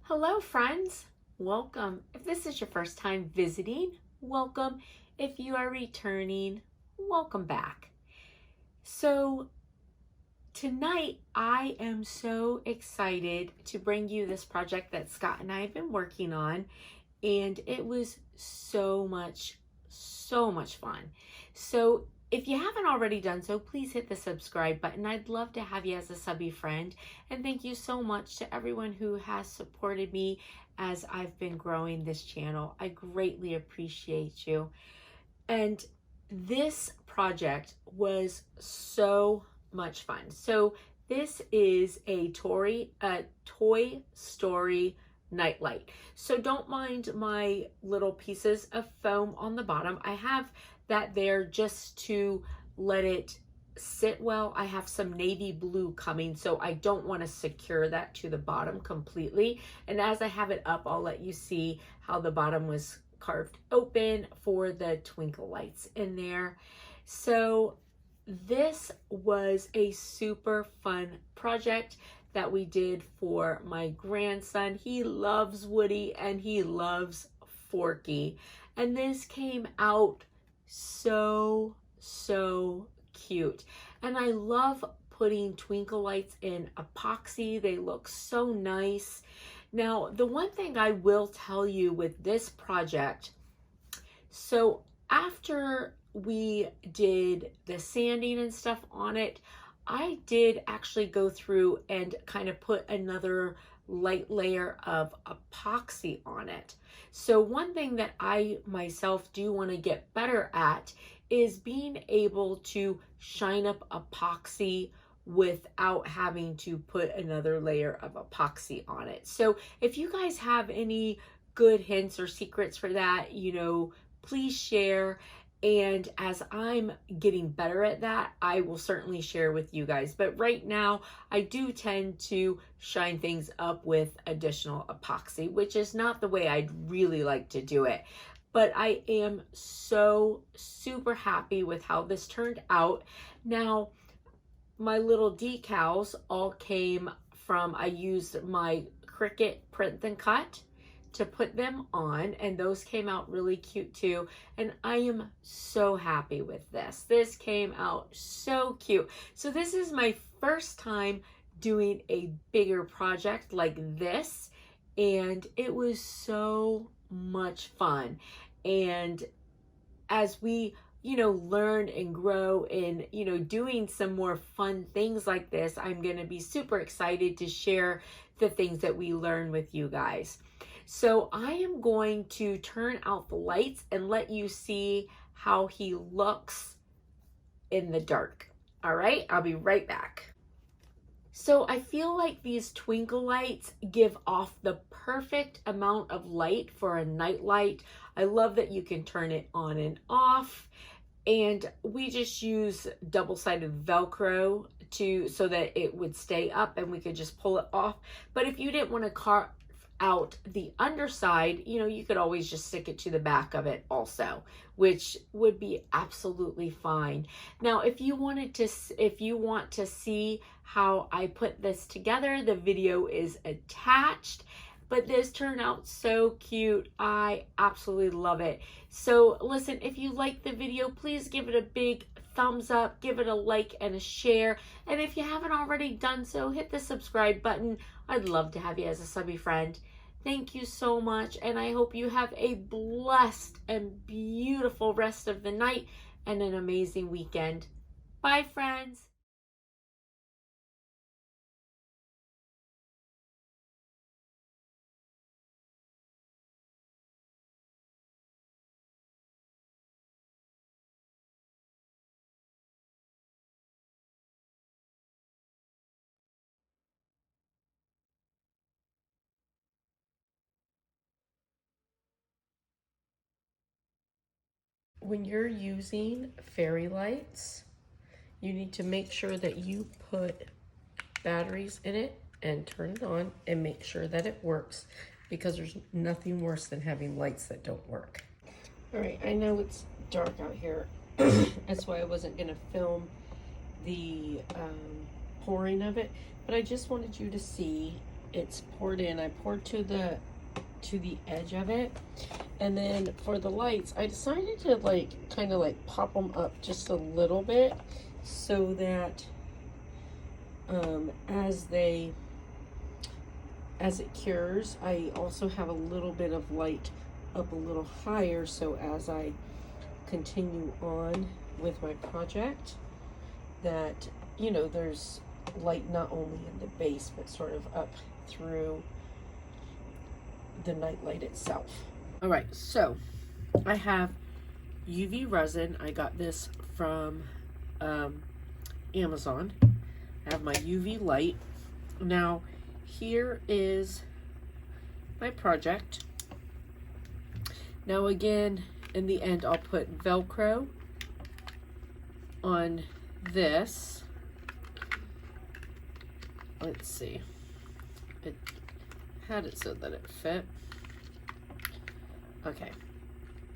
Hello friends, welcome. If this is your first time visiting, welcome. If you are returning, welcome back. So tonight I am so excited to bring you this project that Scott and I have been working on, and it was so much fun. So if you haven't already done so, please hit the subscribe button. I'd love to have you as a subby friend. And thank you so much to everyone who has supported me as I've been growing this channel. I greatly appreciate you. And this project was so much fun. So this is a Toy Story nightlight. So don't mind my little pieces of foam on the bottom. I have that there just to let it sit well. I have some navy blue coming, so I don't want to secure that to the bottom completely. And as I have it up, I'll let you see how the bottom was carved open for the twinkle lights in there. So this was a super fun project that we did for my grandson. He loves Woody and he loves Forkey. And this came out so cute. And I love putting twinkle lights in epoxy. They look so nice. Now, the one thing I will tell you with this project, so after we did the sanding and stuff on it, I did actually go through and kind of put another light layer of epoxy on it. So one thing that I myself do want to get better at is being able to shine up epoxy without having to put another layer of epoxy on it. So if you guys have any good hints or secrets for that, please share. And as I'm getting better at that, I will certainly share with you guys. But right now, I do tend to shine things up with additional epoxy, which is not the way I'd really like to do it. But I am so super happy with how this turned out. Now, my little decals all came from, I used my Cricut print and cut to put them on, and those came out really cute too. And I am so happy with this. This came out so cute. So this is my first time doing a bigger project like this, and it was so much fun. And as we learn and grow in, doing some more fun things like this, I'm going to be super excited to share the things that we learn with you guys. So I am going to turn out the lights and let you see how he looks in the dark. All right, I'll be right back. So I feel like these twinkle lights give off the perfect amount of light for a night light. I love that you can turn it on and off. And we just use double-sided Velcro so that it would stay up and we could just pull it off. But if you didn't want to carve out the underside, you could always just stick it to the back of it also, which would be absolutely fine. Now, if you want to see how I put this together, the video is attached. But this turned out so cute. I absolutely love it. So listen, if you like the video, please give it a big thumbs up, give it a like and a share. And if you haven't already done so, hit the subscribe button. I'd love to have you as a subby friend. Thank you so much. And I hope you have a blessed and beautiful rest of the night and an amazing weekend. Bye, friends. When you're using fairy lights, you need to make sure that you put batteries in it and turn it on and make sure that it works, because there's nothing worse than having lights that don't work. All right, I know it's dark out here. That's why I wasn't gonna film the pouring of it, but I just wanted you to see it's poured in. I poured to the edge of it. And then for the lights, I decided to like kind of like pop them up just a little bit so that as it cures, I also have a little bit of light up a little higher, so as I continue on with my project, that, you know, there's light not only in the base but sort of up through the night light itself. All right, so I have UV resin. I got this from Amazon. I have my UV light. Now here is my project. Now again, in the end, I'll put Velcro on this. Let's see. It had it so that it fit. Okay.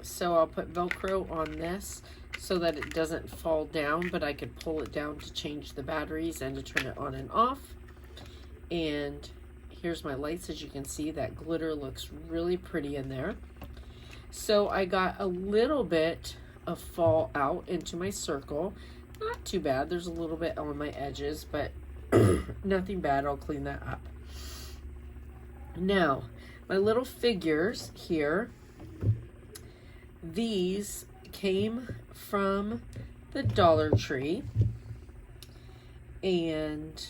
So I'll put Velcro on this so that it doesn't fall down, but I could pull it down to change the batteries and to turn it on and off. And here's my lights. As you can see, that glitter looks really pretty in there. So I got a little bit of fall out into my circle. Not too bad. There's a little bit on my edges, but nothing bad. I'll clean that up. Now, my little figures here, these came from the Dollar Tree, and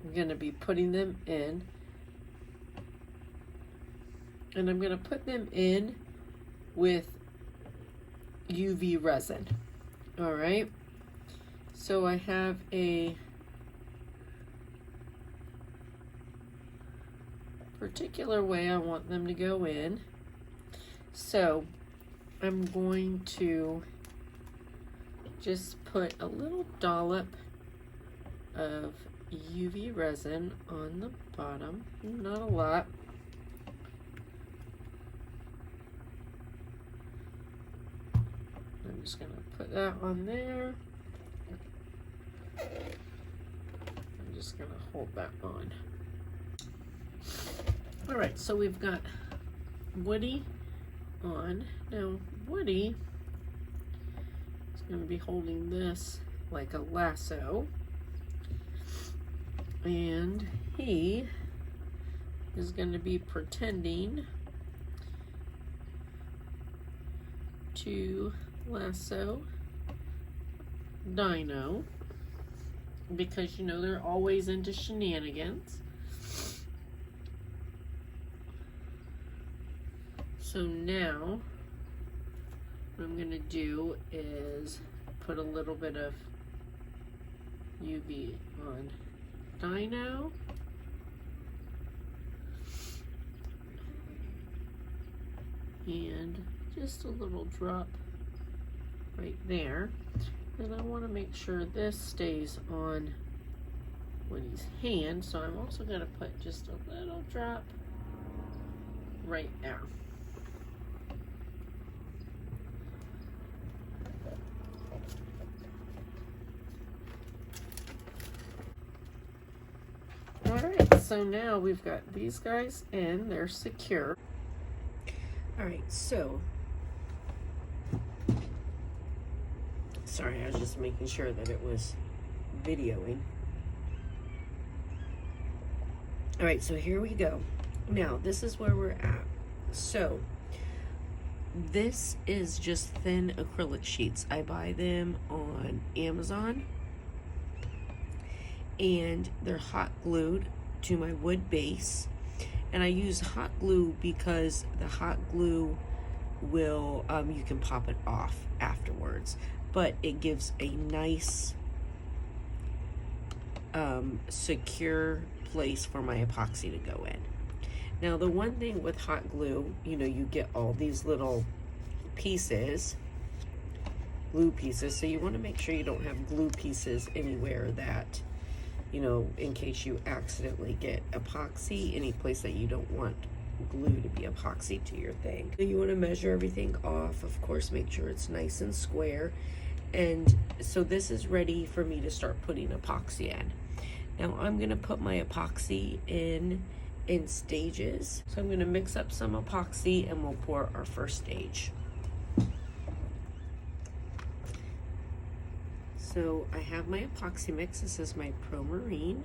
I'm going to be putting them in, and I'm going to put them in with UV resin. All right, so I have a particular way I want them to go in. So I'm going to just put a little dollop of UV resin on the bottom, not a lot. I'm just gonna put that on there. I'm just gonna hold that on. All right, so we've got Woody on. Now, Woody is going to be holding this like a lasso, and he is going to be pretending to lasso Dino, because, you know, they're always into shenanigans. So now, what I'm going to do is put a little bit of UV on Dino. And just a little drop right there. And I want to make sure this stays on Woody's hand. So I'm also going to put just a little drop right there. Alright, so now we've got these guys in, they're secure. Alright, so, sorry, I was just making sure that it was videoing. Alright, so here we go. Now, this is where we're at. So, this is just thin acrylic sheets. I buy them on Amazon, and they're hot glued to my wood base. And I use hot glue because the hot glue will, you can pop it off afterwards, but it gives a nice secure place for my epoxy to go in. Now, the one thing with hot glue, you know, you get all these little pieces, glue pieces, so you want to make sure you don't have glue pieces anywhere that, you know, in case you accidentally get epoxy, any place that you don't want glue to be epoxy to your thing. So you want to measure everything off, of course, make sure it's nice and square. And so this is ready for me to start putting epoxy in. Now I'm gonna put my epoxy in stages. So I'm gonna mix up some epoxy and we'll pour our first stage. So I have my epoxy mix. This is my Pro Marine.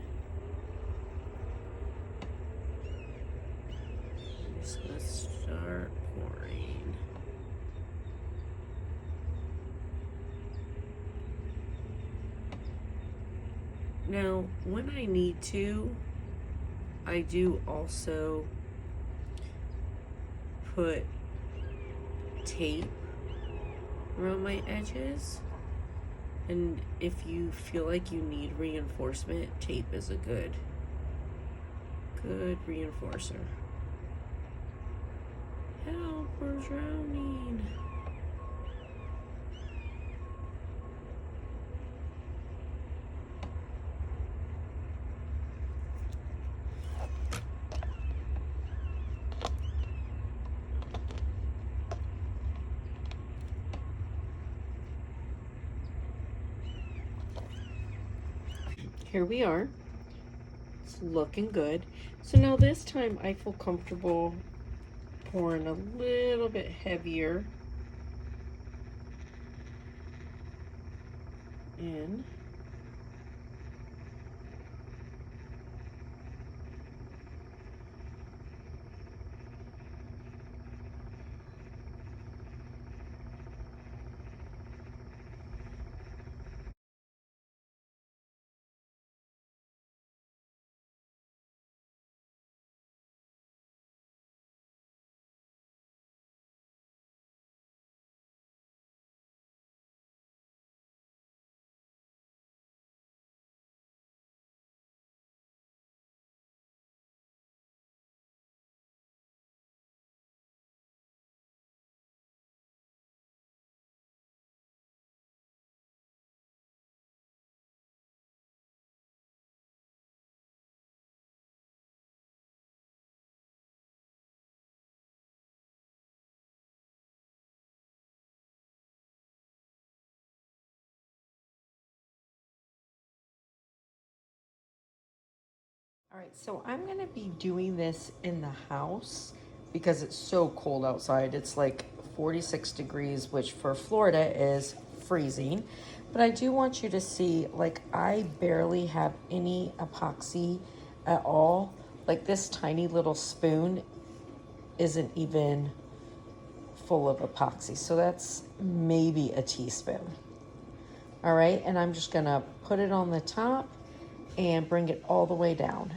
I'm just gonna start pouring. Now, when I need to, I do also put tape around my edges. And if you feel like you need reinforcement, tape is a good reinforcer. Help, we're drowning. Here we are. It's looking good. So now this time I feel comfortable pouring a little bit heavier in. All right, so I'm gonna be doing this in the house because it's so cold outside. It's like 46 degrees, which for Florida is freezing. But I do want you to see, like, I barely have any epoxy at all. Like, this tiny little spoon isn't even full of epoxy. So that's maybe a teaspoon. All right, and I'm just gonna put it on the top and bring it all the way down.